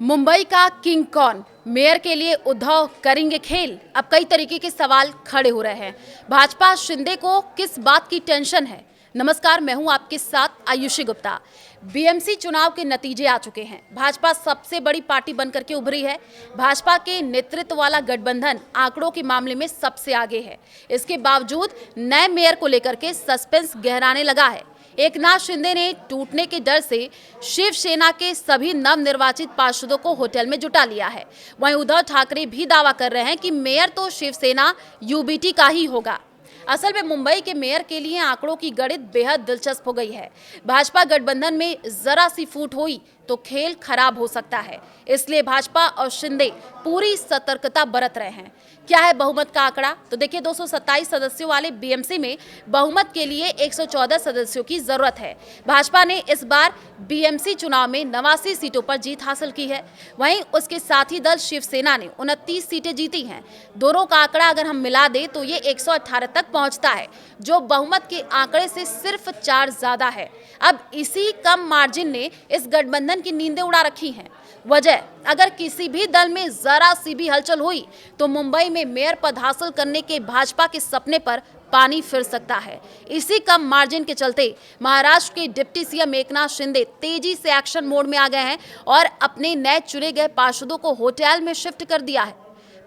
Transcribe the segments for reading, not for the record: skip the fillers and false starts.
मुंबई का किंग कौन? मेयर के लिए उद्धव करेंगे खेल? अब कई तरीके के सवाल खड़े हो रहे हैं। भाजपा शिंदे को किस बात की टेंशन है? नमस्कार, मैं हूं आपके साथ आयुषी गुप्ता। बीएमसी चुनाव के नतीजे आ चुके हैं। भाजपा सबसे बड़ी पार्टी बनकर के उभरी है। भाजपा के नेतृत्व वाला गठबंधन आंकड़ों के मामले में सबसे आगे है। इसके बावजूद नए मेयर को लेकर के सस्पेंस गहराने लगा है। एकनाथ शिंदे ने टूटने के डर से शिवसेना के सभी नवनिर्वाचित पार्षदों को होटल में जुटा लिया है। वहीं उद्धव ठाकरे भी दावा कर रहे हैं कि मेयर तो शिवसेना यूबीटी का ही होगा। असल में मुंबई के मेयर के लिए आंकड़ों की गणित बेहद दिलचस्प हो गई है। भाजपा गठबंधन में जरा सी फूट हुई तो खेल खराब हो सकता है। इसलिए भाजपा और शिंदे पूरी सतर्कता बरत रहे हैं। क्या है बहुमत का आंकड़ा? तो देखिए, 227 सदस्यों वाले बीएमसी में बहुमत के लिए 114 सदस्यों की जरूरत है। भाजपा ने इस बार बीएमसी चुनाव में 89 सीटों पर जीत हासिल की है। वहीं उसके साथी दल शिवसेना ने 29 सीटें जीती हैं। दोनों का आंकड़ा अगर हम मिला दें तो ये 118 तक पहुंचता है, जो बहुमत के आंकड़े से सिर्फ 4 ज्यादा है। अब इसी कम मार्जिन ने इस गठबंधन की नींदें उड़ा रखी हैं। वजह, अगर किसी भी दल में जरा सी भी हलचल हुई तो मुंबई में मेयर पद हासिल करने के भाजपा के सपने पर पानी फिर सकता है। इसी कम मार्जिन के चलते महाराष्ट्र के डिप्टी सीएम एकनाथ शिंदे तेजी से एक्शन मोड में आ गए हैं और अपने नए चुने गए पार्षदों को होटल में शिफ्ट कर दिया है।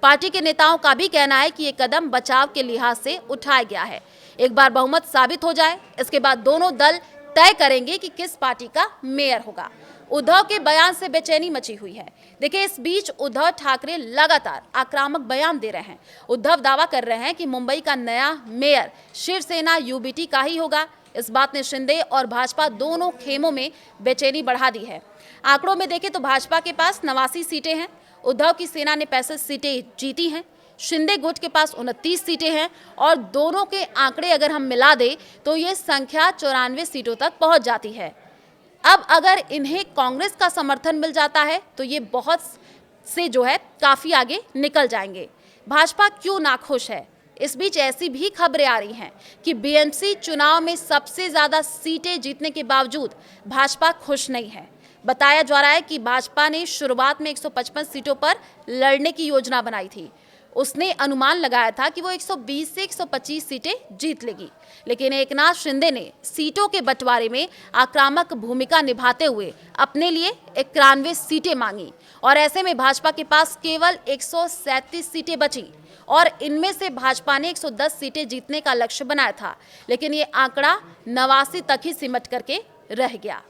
पार्टी के नेताओं का भी कहना है कि ये कदम बचाव के लिहाज से उठाया गया है। एक बार बहुमत साबित हो जाए, इसके बाद दोनों दल तय करेंगे कि किस पार्टी का मेयर होगा। उद्धव के बयान से बेचैनी मची हुई है। देखिए, इस बीच उद्धव ठाकरे लगातार आक्रामक बयान दे रहे हैं। उद्धव दावा कर रहे हैं कि मुंबई का नया मेयर शिवसेना यूबीटी का ही होगा। इस बात ने शिंदे और भाजपा दोनों खेमों में बेचैनी बढ़ा दी है। आंकड़ों में देखें तो भाजपा के पास 89 सीटें हैं, उद्धव की सेना ने 65 सीटें जीती हैं, शिंदे गुट के पास 29 सीटें हैं और दोनों के आंकड़े अगर हम मिला दें तो ये संख्या 94 सीटों तक पहुंच जाती है। अब अगर इन्हें कांग्रेस का समर्थन मिल जाता है तो ये बहुत से काफी आगे निकल जाएंगे। भाजपा क्यों नाखुश है? इस बीच ऐसी भी खबरें आ रही हैं कि बीएमसी चुनाव में सबसे ज्यादा सीटें जीतने के बावजूद भाजपा खुश नहीं है। बताया जा रहा है कि भाजपा ने शुरुआत में 155 सीटों पर लड़ने की योजना बनाई थी। उसने अनुमान लगाया था कि वो 120 से 125 सीटें जीत लेगी, लेकिन एकनाथ शिंदे ने सीटों के बंटवारे में आक्रामक भूमिका निभाते हुए अपने लिए 91 सीटें मांगी और ऐसे में भाजपा के पास केवल 137 सीटें बची और इनमें से भाजपा ने 110 सीटें जीतने का लक्ष्य बनाया था, लेकिन ये आंकड़ा 89 तक ही सिमट करके रह गया।